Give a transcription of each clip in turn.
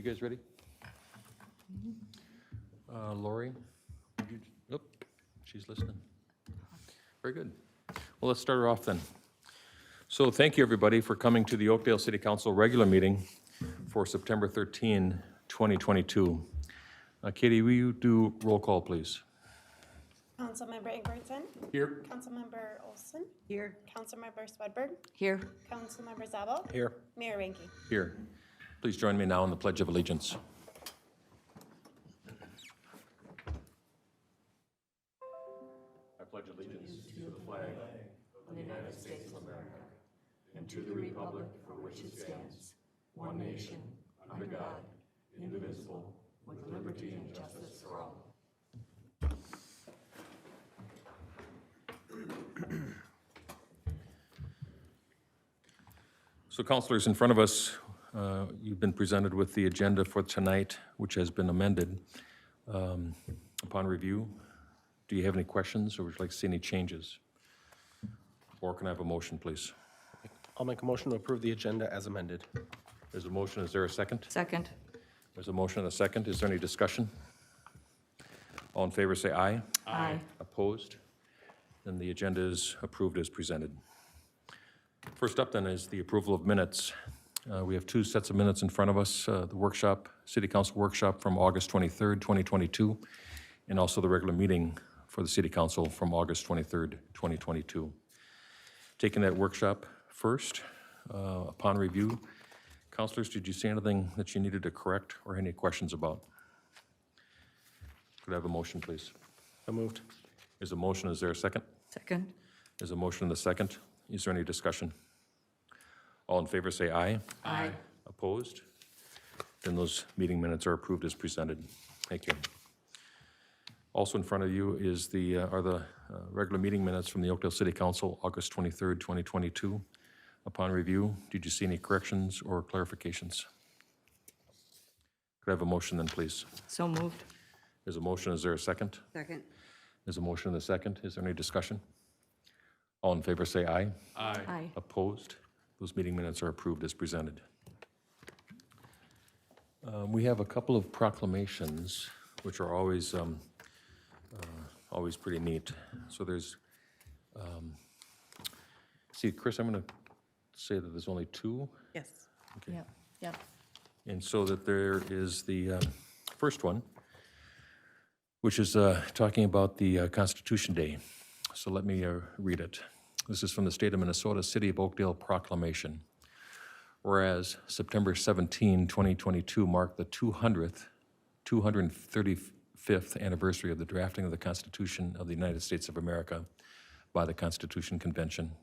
You guys ready? Lori? Oop, she's listening. Very good. Well, let's start her off then. So thank you, everybody, for coming to the Oakdale City Council regular meeting for September 13, 2022. Katie, will you do roll call, please? Councilmember Acorn. Here. Councilmember Olson. Here. Councilmember Swedberg. Here. Councilmember Zabel. Here. Mayor Ranky. Here. Please join me now in the Pledge of Allegiance. I pledge allegiance to the flag of the United States of America, and to the republic for which it stands, one nation, under God, indivisible, with liberty and justice for all. So, councilors, in front of us, you've been presented with the agenda for tonight, which has been amended. Upon review, do you have any questions or would you like to see any changes? Or can I have a motion, please? I'll make a motion to approve the agenda as amended. There's a motion. Is there a second? Second. There's a motion and a second. Is there any discussion? All in favor say aye. Aye. Opposed? Then the agenda is approved as presented. First up then is the approval of minutes. We have two sets of minutes in front of us, the workshop, City Council workshop from August 23rd, 2022, and also the regular meeting for the City Council from August 23rd, 2022. Taking that workshop first, upon review, councilors, did you see anything that you needed to correct or any questions about? Could I have a motion, please? So moved. Is a motion, is there a second? Second. Is a motion and a second? Is there any discussion? All in favor say aye. Aye. Opposed? Then those meeting minutes are approved as presented. Thank you. Also in front of you is the regular meeting minutes from the Oakdale City Council, August 23rd, 2022. Upon review, did you see any corrections or clarifications? Could I have a motion then, please? So moved. There's a motion. Is there a second? Second. There's a motion and a second. Is there any discussion? All in favor say aye. Aye. Opposed? Those meeting minutes are approved as presented. We have a couple of proclamations, which are always pretty neat. So there's, see, Chris, I'm going to say that there's only two. Yes. Okay. Yep. Yep. And so that there is the first one, which is talking about the Constitution Day. So let me read it. This is from the state of Minnesota, City of Oakdale Proclamation. Whereas September 17, 2022 marked the 235th anniversary of the drafting of the Constitution of the United States of America by the Constitution Convention.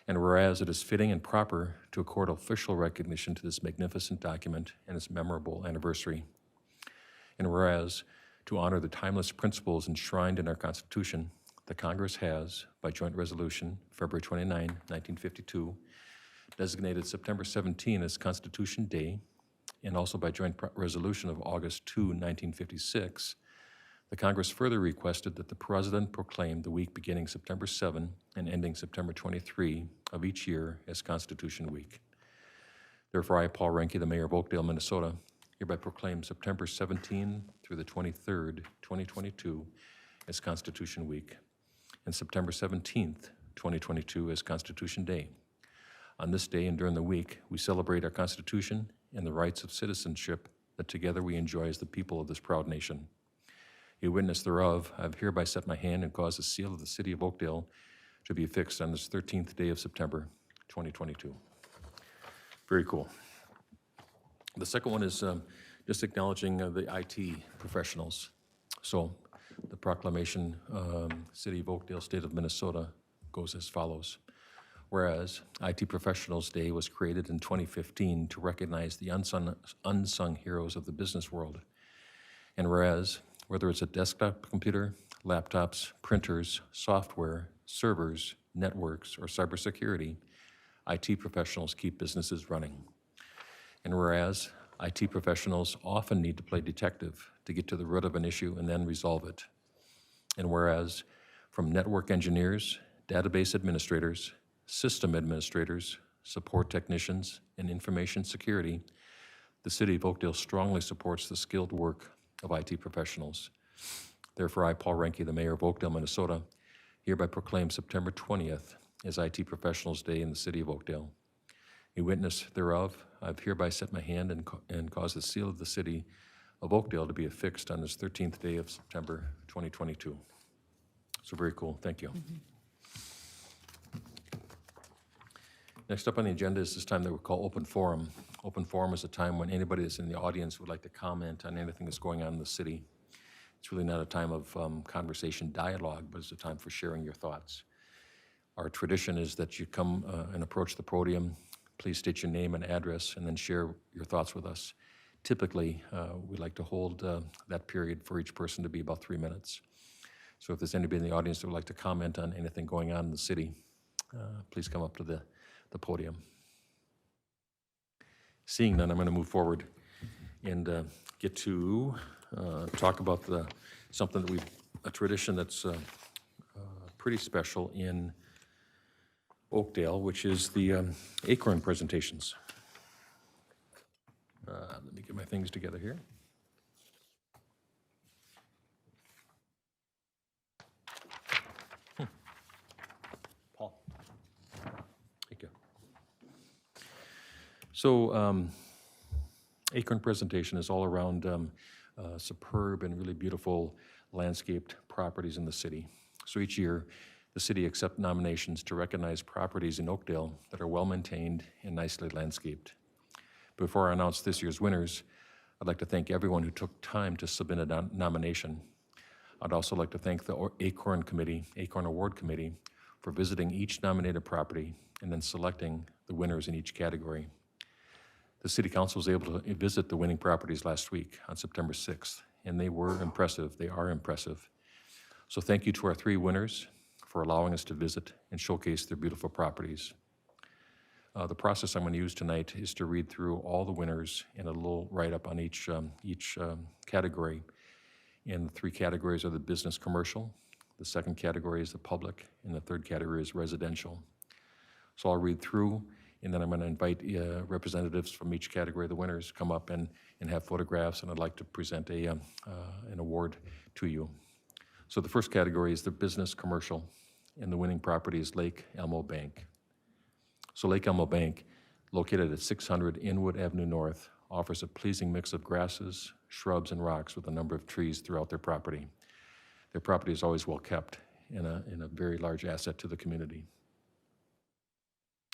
And whereas it is fitting and proper to accord official recognition to this magnificent document and its memorable anniversary. And whereas to honor the timeless principles enshrined in our Constitution, the Congress has, by joint resolution, February 29, 1952, designated September 17 as Constitution Day, and also by joint resolution of August 2, 1956, the Congress further requested that the President proclaim the week beginning September 7 and ending September 23 of each year as Constitution Week. Therefore, I, Paul Ranky, the Mayor of Oakdale, Minnesota, hereby proclaim September 17 through the 23rd, 2022 as Constitution Week, and September 17th, 2022 as Constitution Day. On this day and during the week, we celebrate our Constitution and the rights of citizenship that together we enjoy as the people of this proud nation. A witness thereof, I have hereby set my hand and caused the seal of the City of Oakdale to be affixed on this 13th day of September, 2022. Very cool. The second one is just acknowledging the IT professionals. So the proclamation, City of Oakdale, State of Minnesota, goes as follows. Whereas IT Professionals Day was created in 2015 to recognize the unsung heroes of the business world. And whereas, whether it's a desktop computer, laptops, printers, software, servers, networks, or cybersecurity, IT professionals keep businesses running. And whereas, IT professionals often need to play detective to get to the root of an issue and then resolve it. And whereas, from network engineers, database administrators, system administrators, support technicians, and information security, The City of Oakdale strongly supports the skilled work of IT professionals. Therefore, I, Paul Renke, the Mayor of Oakdale, Minnesota, hereby proclaim September 20th as IT Professionals Day in the City of Oakdale. A witness thereof, I've hereby set my hand and caused the seal of the City of Oakdale to be affixed on this 13th day of September 2022. So very cool, thank you. Next up on the agenda is this time that we call open forum. Open forum is a time when anybody that's in the audience would like to comment on anything that's going on in the city. It's really not a time of conversation dialogue, but it's a time for sharing your thoughts. Our tradition is that you come and approach the podium, please state your name and address, and then share your thoughts with us. Typically, we like to hold that period for each person to be about 3 minutes. So if there's anybody in the audience that would like to comment on anything going on in the city, please come up to the podium. Seeing none, I'm going to move forward and get to talk about something that a tradition that's pretty special in Oakdale, which is the Acorn presentations. Let me get my things together here. Paul. Thank you. So, Acorn presentation is all around superb and really beautiful landscaped properties in the city. So each year, the city accepts nominations to recognize properties in Oakdale that are well-maintained and nicely landscaped. Before I announce this year's winners, I'd like to thank everyone who took time to submit a nomination. I'd also like to thank the Acorn Award Committee, for visiting each nominated property and then selecting the winners in each category. The City Council was able to visit the winning properties last week on September 6th, and they were impressive. They are impressive. So thank you to our 3 winners for allowing us to visit and showcase their beautiful properties. The process I'm going to use tonight is to read through all the winners and a little write-up on each category. And the 3 categories are the business commercial, the second category is the public, and the third category is residential. So I'll read through, and then I'm going to invite representatives from each category of the winners to come up and have photographs, and I'd like to present an award to you. So the first category is the business commercial, and the winning property is Lake Elmo Bank. So Lake Elmo Bank, located at 600 Inwood Avenue North, offers a pleasing mix of grasses, shrubs, and rocks with a number of trees throughout their property. Their property is always well kept and a very large asset to the community.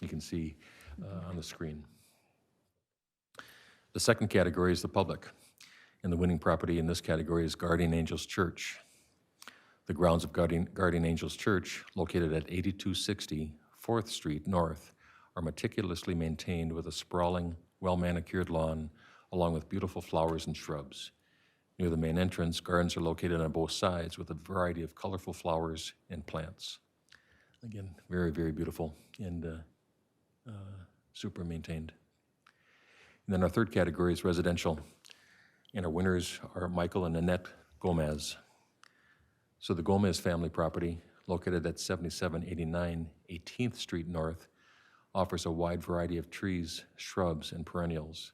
You can see on the screen. The second category is the public, and the winning property in this category is Guardian Angels Church. The grounds of Guardian Angels Church, located at 8260 4th Street North, are meticulously maintained with a sprawling, well-manicured lawn, along with beautiful flowers and shrubs. Near the main entrance, gardens are located on both sides with a variety of colorful flowers and plants. Again, very, very beautiful and super maintained. And then our third category is residential, and our winners are Michael and Annette Gomez. So the Gomez family property, located at 7789 18th Street North, offers a wide variety of trees, shrubs, and perennials.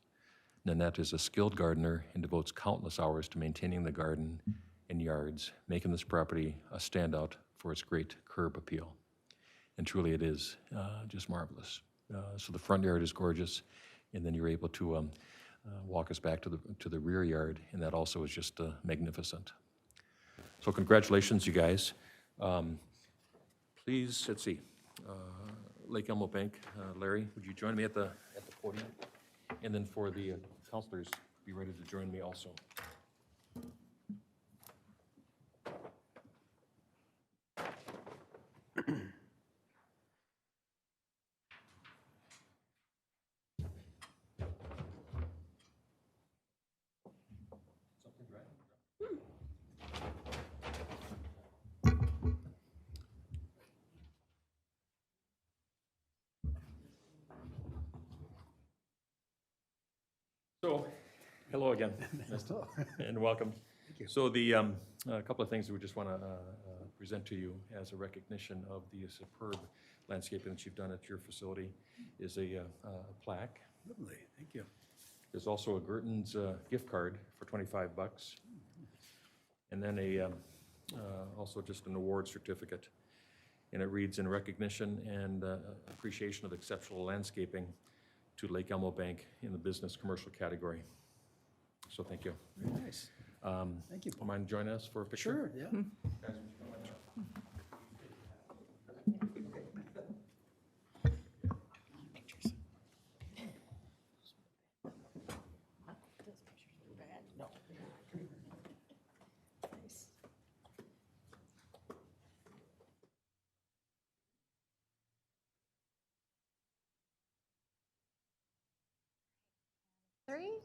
Nanette is a skilled gardener and devotes countless hours to maintaining the garden and yards, making this property a standout for its great curb appeal. And truly it is just marvelous. So the front yard is gorgeous, and then you're able to walk us back to the rear yard, and that also is just magnificent. So congratulations, you guys. Please, let's see, Lake Elmo Bank, Larry, would you join me at the podium? And then for the counselors, be ready to join me also. So, hello again, and welcome. Thank you. So the a couple of things that we just want to present to you as a recognition of the superb landscaping that you've done at your facility is a plaque. Lovely, thank you. There's also a Gerton's gift card for $25. And then also just an award certificate. And it reads, in recognition and appreciation of exceptional landscaping to Lake Elmo Bank in the business commercial category. So thank you. Very nice. Thank you, Paul. Mind joining us for a picture? Sure, yeah. Three.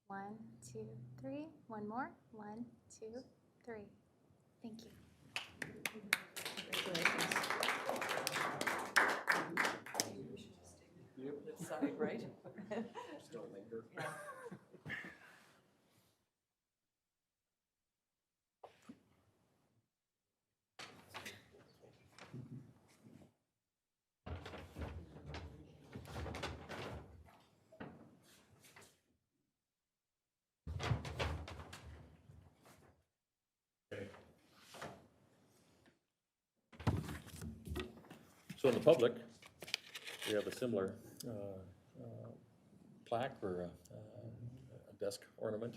1, 2, 3. One more. 1, 2, 3. Thank you. This side, right? So in the public, we have a similar plaque or a desk ornament.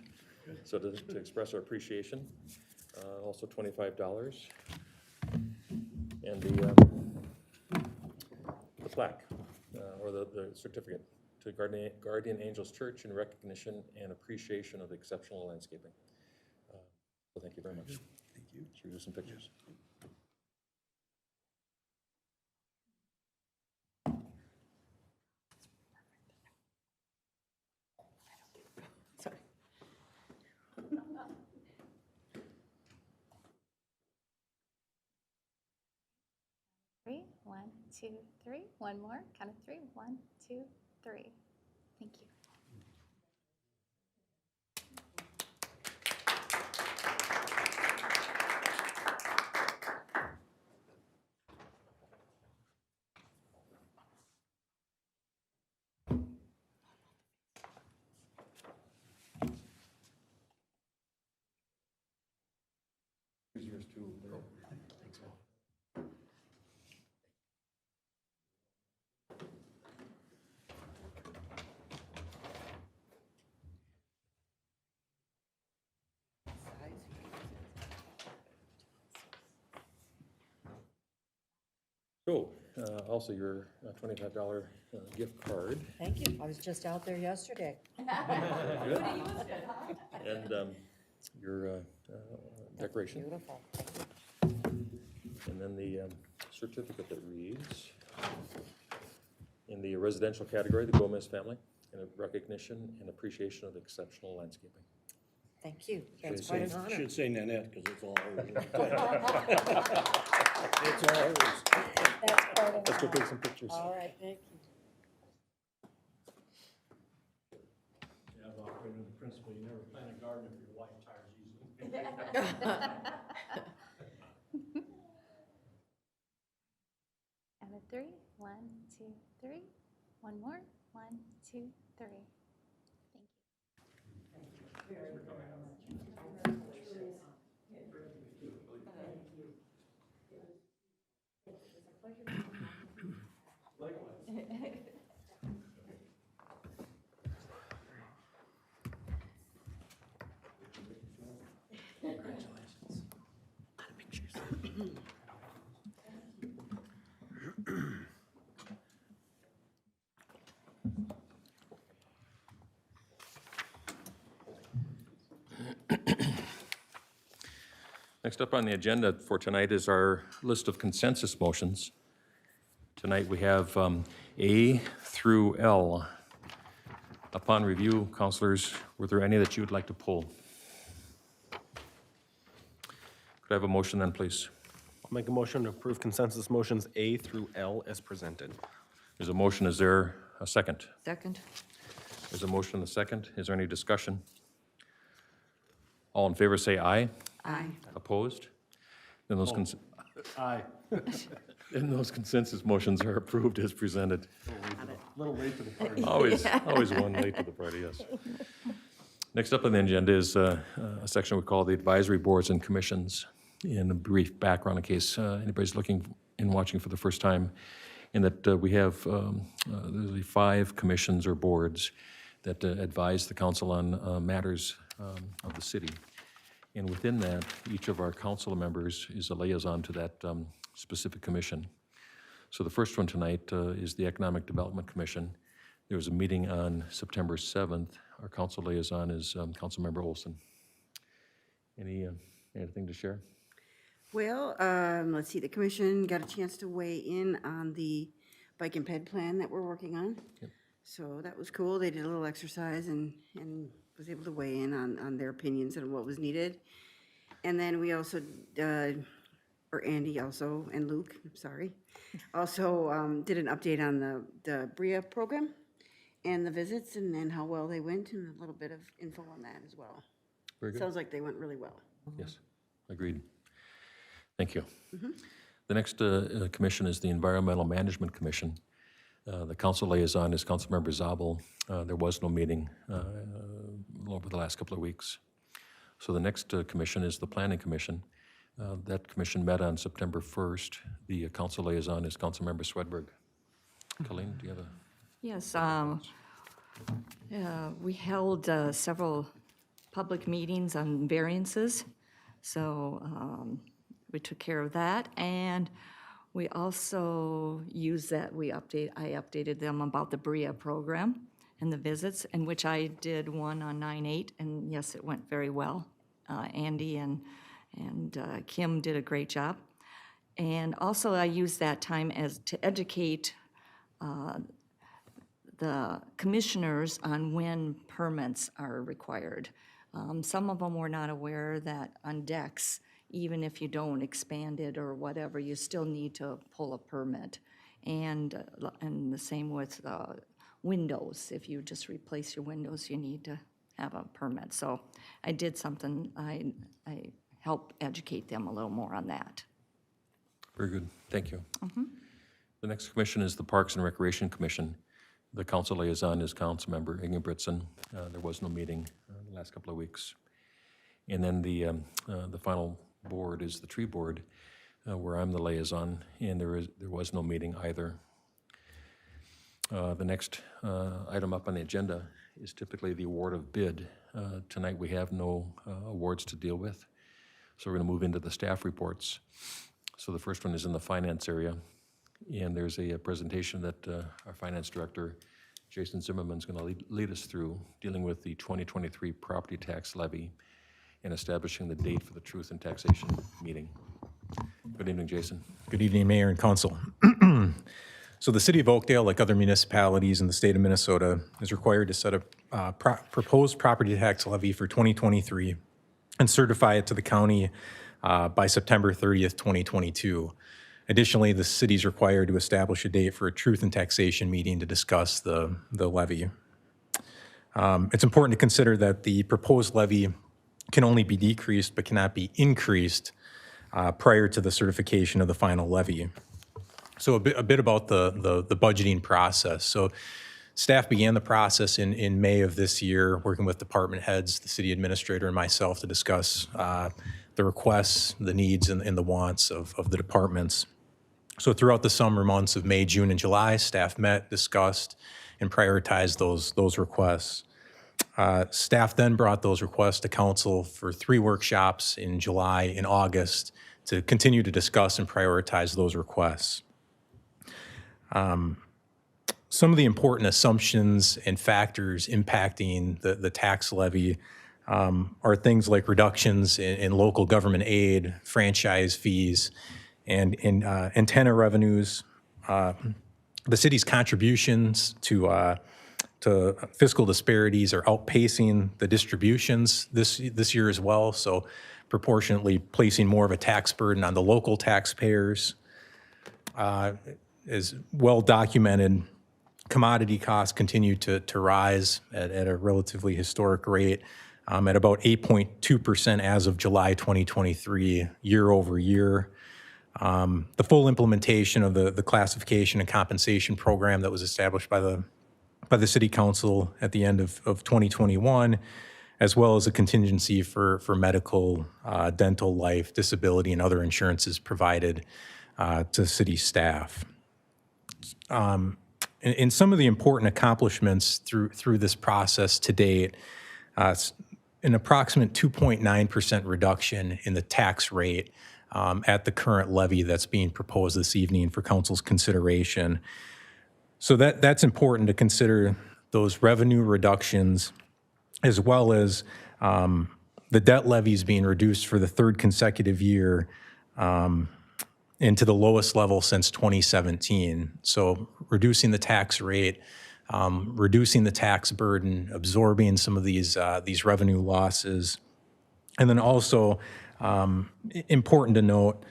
So to express our appreciation, also $25. And the plaque, or the certificate to Guardian Angels Church in recognition and appreciation of the exceptional landscaping. So thank you very much. Thank you. Should we do some pictures? Sorry. 3. 1, 2, 3. One more. Count of 3. 1, 2, 3. Thank you. Here's yours too. So, also your $25 gift card. Thank you. I was just out there yesterday. And your decoration. Beautiful. And then the certificate that reads, in the residential category, the Gomez family, in recognition and appreciation of exceptional landscaping. Thank you. That's quite an honor. Should say Nanette, because it's all hers. It's all hers. That's quite an Let's go honor. take some pictures. All right, thank you. Yeah, I've operated with the principle, you never plant a garden if your wife tires easily. Count of 3. 1, 2, 3. One more. 1, 2, 3. Thank you. Next up on the agenda for tonight is our list of consensus motions. Tonight we have A through L. Upon review, councilors, were there any that you would like to pull? Could I have a motion then, please? I'll make a motion to approve consensus motions A through L as presented. There's a motion. Is there a second? Second. There's a motion and a second. Is there any discussion? All in favor say aye. Aye. Opposed? Then those, Aye. And those consensus motions are approved as presented. Little late to the party. Always one late to the party, yes. Next up on the agenda is a section we call the advisory boards and commissions. In a brief background in case anybody's looking and watching for the first time, in that we have there's 5 commissions or boards that advise the council on matters of the city. And within that, each of our council members is a liaison to that specific commission. So the first one tonight is the Economic Development Commission. There was a meeting on September 7th. Our council liaison is Councilmember Olson. Anything to share? Well, let's see, the commission got a chance to weigh in on the bike and ped plan that we're working on. So that was cool. They did a little exercise and was able to weigh in on their opinions and what was needed. And then we also, or Andy also, and Luke, I'm sorry, also did an update on the BRIA program and the visits and how well they went, and a little bit of info on that as well. Very good. Sounds like they went really well. Yes, agreed. Thank you. The next commission is the Environmental Management Commission. The council liaison is Councilmember Zabel. There was no meeting over the last couple of weeks. So the next commission is the Planning Commission. That commission met on September 1st. The council liaison is Councilmember Swedberg. Colleen, do you have a? Yes, we held several public meetings on variances, so we took care of that, and we also used that, I updated them about the BRIA program and the visits, in which I did one on 9/8, and yes, it went very well. Andy and Kim did a great job. And also I used that time to educate the commissioners on when permits are required. Some of them were not aware that on decks, even if you don't expand it or whatever, you still need to pull a permit. And the same with windows. If you just replace your windows, you need to have a permit. So I did something, I helped educate them a little more on that. Very good, thank you. The next commission is the Parks and Recreation Commission. The council liaison is Councilmember Ingebrigtsen. There was no meeting the last couple of weeks. And then the final board is the Tree Board, where I'm the liaison, and there was no meeting either. The next item up on the agenda is typically the award of bid. Tonight we have no awards to deal with, so we're going to move into the staff reports. So the first one is in the finance area, and there's a presentation that our finance director, Jason Zimmerman, is going to lead us through, dealing with the 2023 property tax levy and establishing the date for the Truth in Taxation meeting. Good evening, Jason. Good evening, Mayor and Council. So the City of Oakdale, like other municipalities in the state of Minnesota, is required to set a proposed property tax levy for 2023 and certify it to the county by September 30th, 2022. Additionally, the city is required to establish a date for a Truth in Taxation meeting to discuss the levy. It's important to consider that the proposed levy can only be decreased but cannot be increased prior to the certification of the final levy. So a bit about the budgeting process. So staff began the process in May of this year, working with department heads, the city administrator, and myself to discuss the requests, the needs, and the wants of the departments. So throughout the summer months of May, June, and July, staff met, discussed, and prioritized those requests. Staff then brought those requests to council for 3 workshops in July and August to continue to discuss and prioritize those requests. Some of the important assumptions and factors impacting the tax levy are things like reductions in local government aid, franchise fees, and antenna revenues. The city's contributions to fiscal disparities are outpacing the distributions this year as well, so proportionately placing more of a tax burden on the local taxpayers. Is well documented, commodity costs continue to rise at a relatively historic rate, at about 8.2% as of July 2023, year over year. The full implementation of the classification and compensation program that was established by the City Council at the end of 2021, as well as a contingency for medical, dental, life, disability, and other insurances provided to city staff. In some of the important accomplishments through this process to date, an approximate 2.9% reduction in the tax rate at the current levy that's being proposed this evening for council's consideration. So that's important to consider those revenue reductions, as well as the debt levies being reduced for the third consecutive year into the lowest level since 2017. So reducing the tax rate, reducing the tax burden, absorbing some of these revenue losses. And then also, important to note,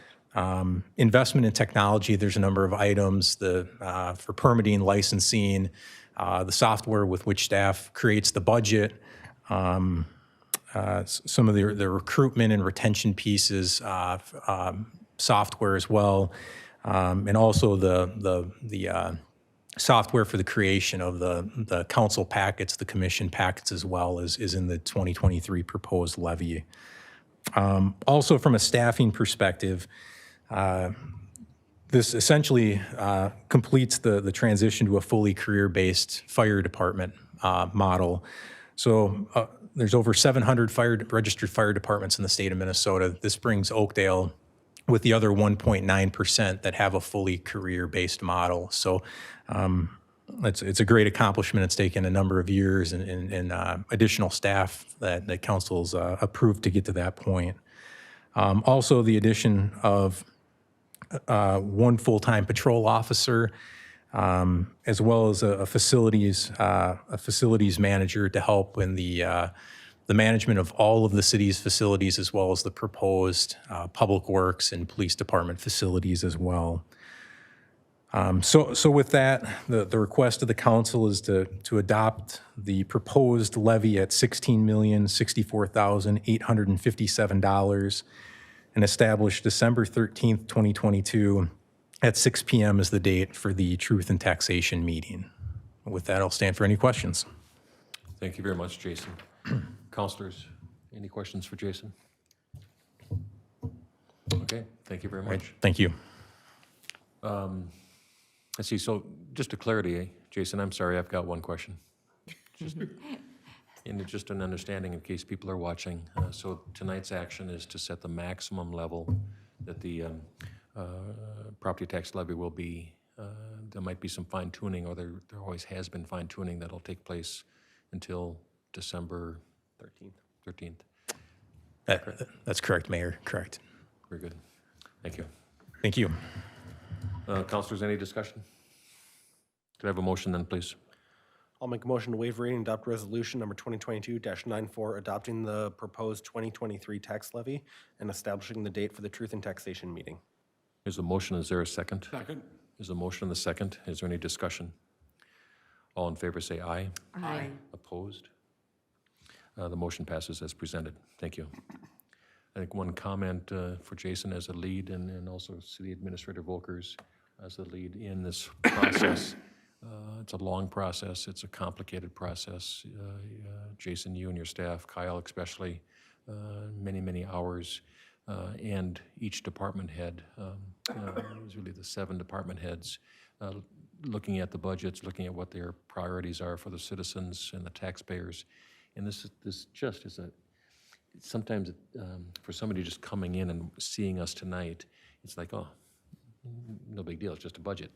investment in technology. There's a number of items for permitting, licensing, the software with which staff creates the budget, some of the recruitment and retention pieces, software as well, and also the software for the creation of the council packets, the commission packets as well is in the 2023 proposed levy. Also from a staffing perspective, this essentially completes the transition to a fully career-based fire department model. So there's over 700 registered fire departments in the state of Minnesota. This brings Oakdale with the other 1.9% that have a fully career-based model. So it's a great accomplishment. It's taken a number of years and additional staff that council's approved to get to that point. Also, the addition of one full-time patrol officer, as well as a facilities manager to help in the management of all of the city's facilities, as well as the proposed public works and police department facilities as well. So with that, the request of the council is to adopt the proposed levy at $16,064,857 and establish December 13th, 2022 at 6 p.m. as the date for the Truth and Taxation meeting. With that, I'll stand for any questions. Thank you very much, Jason. Counselors, any questions for Jason? Okay, thank you very much. Thank you. Let's see, so just a clarity, Jason, I'm sorry, I've got one question. Just an understanding in case people are watching. So tonight's action is to set the maximum level that the property tax levy will be. There might be some fine tuning, or there always has been fine tuning that'll take place until December 13th. That's correct, Mayor, correct. Very good. Thank you. Thank you. Counselors, any discussion? Could I have a motion then, please? I'll make a motion to waive reading and adopt resolution number 2022-94, adopting the proposed 2023 tax levy and establishing the date for the Truth and Taxation meeting. There's a motion. Is there a second? Second. There's a motion and a second. Is there any discussion? All in favor say aye. Aye. Opposed? The motion passes as presented. Thank you. I think one comment for Jason as a lead and also City Administrator Volkers as a lead in this process. It's a long process. It's a complicated process. Jason, you and your staff, Kyle especially, many, many hours. And each department head, it was really the 7 department heads, looking at the budgets, looking at what their priorities are for the citizens and the taxpayers. And this just is sometimes for somebody just coming in and seeing us tonight, it's like, oh, no big deal, it's just a budget.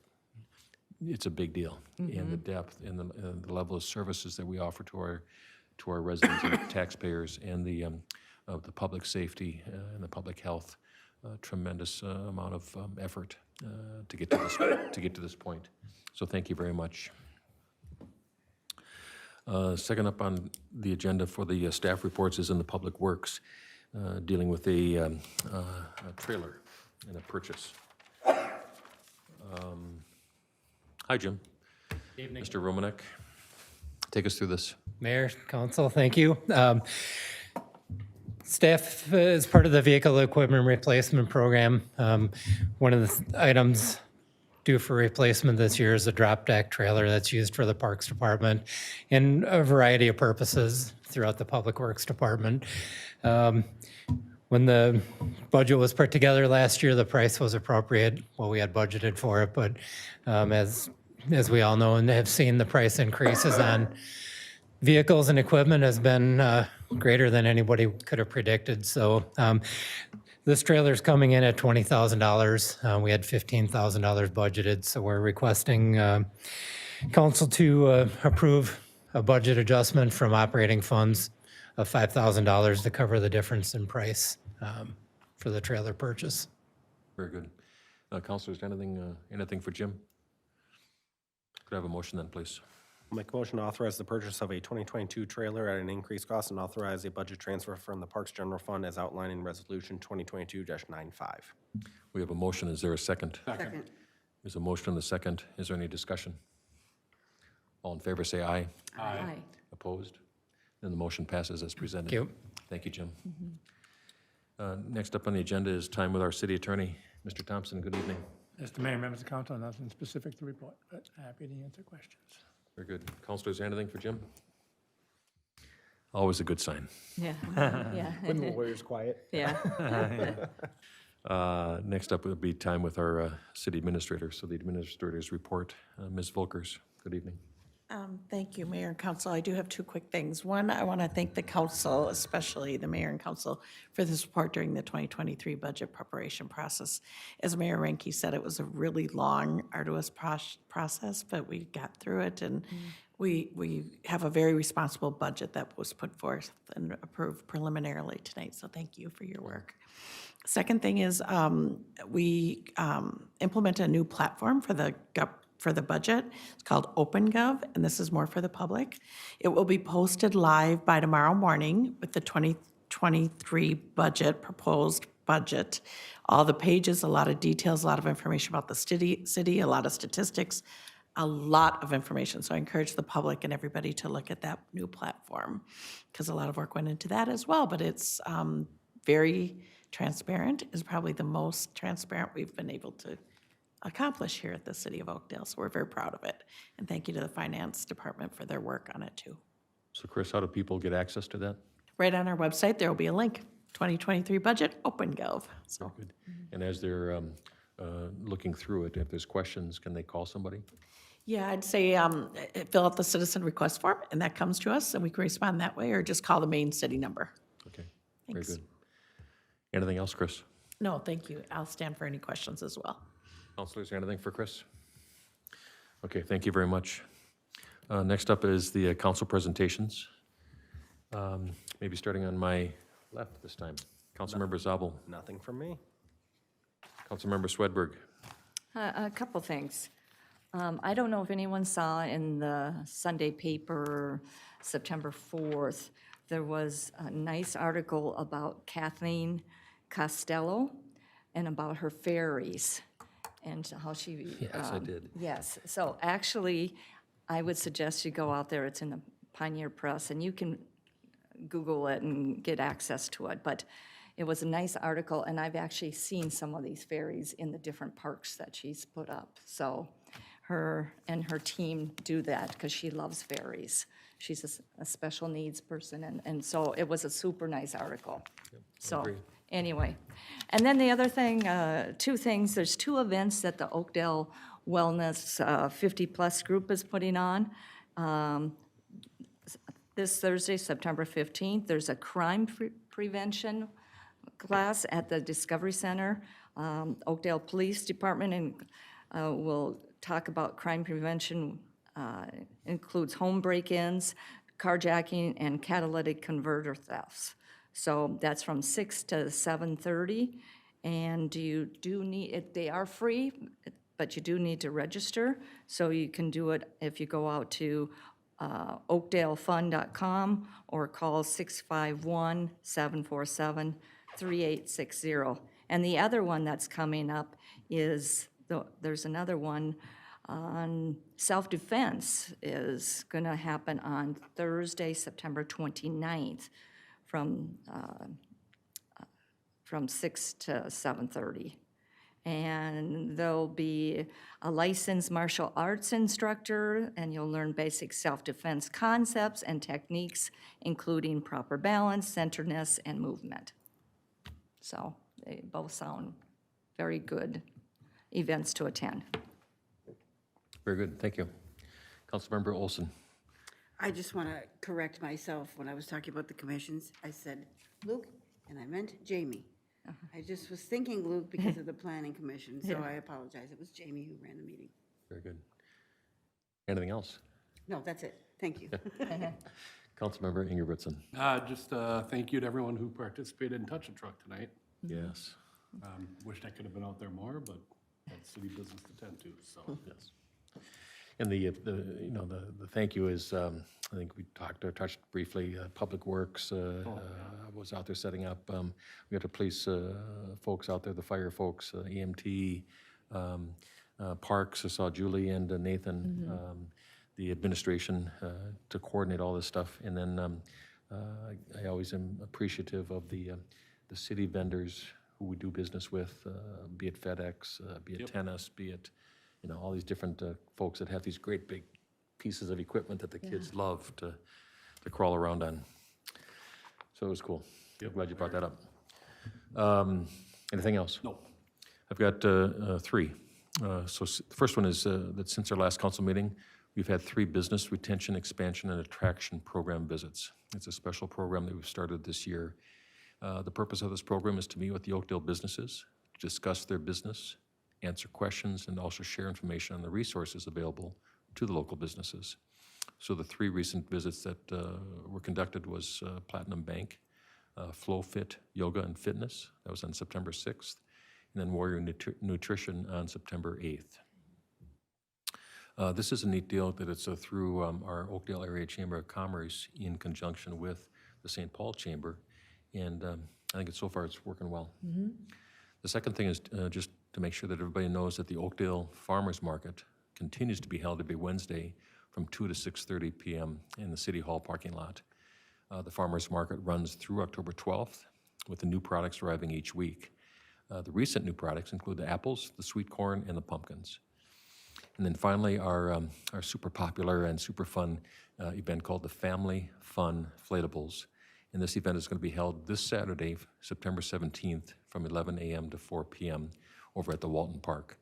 It's a big deal. And the depth and the level of services that we offer to our residents and taxpayers, and the public safety and the public health, tremendous amount of effort to get to this point. So thank you very much. Second up on the agenda for the staff reports is in the Public Works, dealing with a trailer and a purchase. Hi, Jim. Evening. Mr. Romanek, take us through this. Mayor, Council, thank you. Staff is part of the vehicle equipment replacement program. One of the items due for replacement this year is a drop deck trailer that's used for the Parks Department in a variety of purposes throughout the Public Works Department. When the budget was put together last year, the price was appropriate. Well, we had budgeted for it, but as we all know and have seen, the price increases on vehicles and equipment has been greater than anybody could have predicted. So this trailer's coming in at $20,000. We had $15,000 budgeted, so we're requesting council to approve a budget adjustment from operating funds of $5,000 to cover the difference in price for the trailer purchase. Very good. Councilors, anything for Jim? Could I have a motion then, please? I'll make a motion to authorize the purchase of a 2022 trailer at an increased cost and authorize a budget transfer from the Parks General Fund as outlined in Resolution 2022-95. We have a motion. Is there a second? Second. There's a motion and a second. Is there any discussion? All in favor, say aye. Aye. Opposed? Then the motion passes as presented. Thank you. Thank you, Jim. Next up on the agenda is time with our city attorney. Mr. Thompson, good evening. Mr. Mayor, members of council, nothing specific to report, but happy to answer questions. Very good. Councilors, anything for Jim? Always a good sign. Yeah, yeah. When the lawyer's quiet. Yeah. Next up will be time with our city administrator. So the administrator's report. Ms. Volkers, good evening. Thank you, Mayor and Council. I do have two quick things. One, I want to thank the council, especially the mayor and council, for the support during the 2023 budget preparation process. As Mayor Ranke said, it was a really long, arduous process, but we got through it, and we have a very responsible budget that was put forth and approved preliminarily tonight, so thank you for your work. Second thing is we implemented a new platform for the budget. It's called OpenGov, and this is more for the public. It will be posted live by tomorrow morning with the 2023 proposed budget. All the pages, a lot of details, a lot of information about the city, a lot of statistics, a lot of information. So I encourage the public and everybody to look at that new platform because a lot of work went into that as well, but it's very transparent, is probably the most transparent we've been able to accomplish here at the City of Oakdale, so we're very proud of it. And thank you to the Finance Department for their work on it too. So Chris, how do people get access to that? Right on our website, there will be a link, 2023 budget, OpenGov. So, Good. And as they're looking through it, if there's questions, can they call somebody? yeah, I'd say fill out the citizen request form, and that comes to us, and we can respond that way, or just call the main city number. Okay, very Thanks. good. Anything else, Chris? No, thank you. I'll stand for any questions as well. Councilors, anything for Chris? Okay, thank you very much. Next up is the council presentations. Maybe starting on my left this time. Councilmember Zabel, Nothing from me. Councilmember Swedberg. A couple things. I don't know if anyone saw in the Sunday paper, September 4th, there was a nice article about Kathleen Costello and about her ferries and how she. Yes, I did. Yes, so actually, I would suggest you go out there, it's in the Pioneer Press, and you can Google it and get access to it, but it was a nice article, and I've actually seen some of these ferries in the different parks that she's put up. So her and her team do that because she loves ferries. She's a special needs person, and so it was a super nice article. So, agree. anyway. And then the other thing, two things, there's two events that the Oakdale Wellness 50-plus group is putting on. This Thursday, September 15th, there's a crime prevention class at the Discovery Center. Oakdale Police Department and will talk about crime prevention, includes home break-ins, carjacking, and catalytic converter thefts. So that's from 6 to 7:30, and you do need, they are free, but you do need to register. So you can do it if you go out to oakdalefund.com or call 651-747-3860. And the other one that's coming up is, there's another one on self-defense is going to happen on Thursday, September 29th from from 6 to 7:30. And there'll be a licensed martial arts instructor, and you'll learn basic self-defense concepts and techniques, including proper balance, centeredness, and movement. So they both sound very good events to attend. Very good, thank you. Councilmember Olson. I just want to correct myself. When I was talking about the commissions, I said Luke, and I meant Jamie. I just was thinking Luke because of the planning commission, so I apologize. It was Jamie who ran the meeting. Very good. Anything else? No, that's it. Thank you. Councilmember Ingebrigtsen. Just thank you to everyone who participated in Touch a Truck tonight. Yes. Wished I could have been out there more, but that's city business to tend to, so. Yes. And the thank you is, I think we touched briefly, Public Works was out there setting up. We got the police folks out there, the fire folks, EMT, Parks, I saw Julie and Nathan, the administration to coordinate all this stuff. And then I always am appreciative of the city vendors who we do business with, be it FedEx, be it Tennis, be it all these different folks that have these great big pieces of equipment that the kids love to crawl around on. So it was cool. I'm glad you brought that up. Anything else? No. I've got three. The first one is that since our last council meeting, we've had 3 business retention, expansion, and attraction program visits. It's a special program that we've started this year. The purpose of this program is to meet with the Oakdale businesses, to discuss their business, answer questions, and also share information on the resources available to the local businesses. So the 3 recent visits that were conducted was Platinum Bank, Flow Fit Yoga and Fitness, that was on September 6th, and then Warrior Nutrition on September 8th. This is a neat deal that it's through our Oakdale Area Chamber of Commerce in conjunction with the St. Paul Chamber, and I think so far it's working well. The second thing is just to make sure that everybody knows that the Oakdale Farmers Market continues to be held every Wednesday from 2 to 6:30 p.m. in the City Hall parking lot. The Farmers Market runs through October 12th, with the new products arriving each week. The recent new products include the apples, the sweet corn, and the pumpkins. And then finally, our super popular and super fun event called the Family Fun Inflatables. And this event is going to be held this Saturday, September 17th, from 11 a.m. to 4 p.m. over at the Walton Park.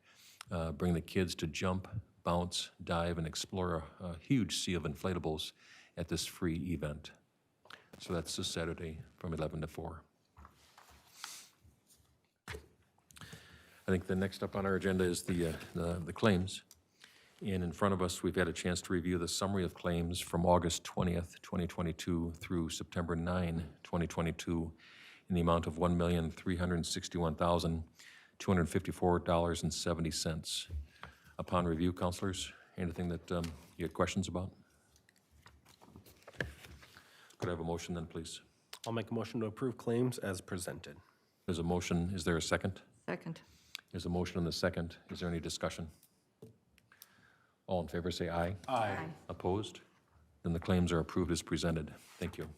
Bring the kids to jump, bounce, dive, and explore a huge sea of inflatables at this free event. So that's this Saturday from 11 to 4. I think the next up on our agenda is the claims. And in front of us, we've had a chance to review the summary of claims from August 20th, 2022 through September 9, 2022 in the amount of $1,361,254.70. Upon review, councilors, anything that you had questions about? Could I have a motion then, please? I'll make a motion to approve claims as presented. There's a motion. Is there a second? Second. There's a motion and a second. Is there any discussion? All in favor say aye. Aye. Opposed? Then the claims are approved as presented. Thank you.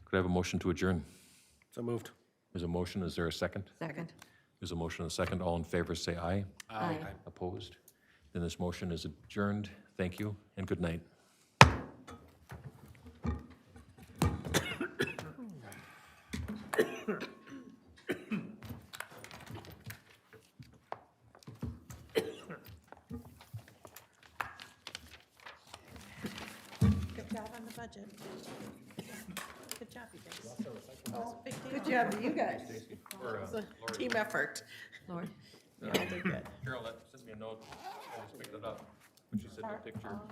Could I have a motion to adjourn? So moved. There's a motion. Is there a second? Second. There's a motion and a second. All in favor say aye. Aye. Opposed? Then this motion is adjourned. Thank you and good night. Good job on the budget. Good job, you guys. Big deal. Good job to you guys. It's a team effort. Lord. You all did good. Carol, sent me a note. I just picked it up. But she said to picture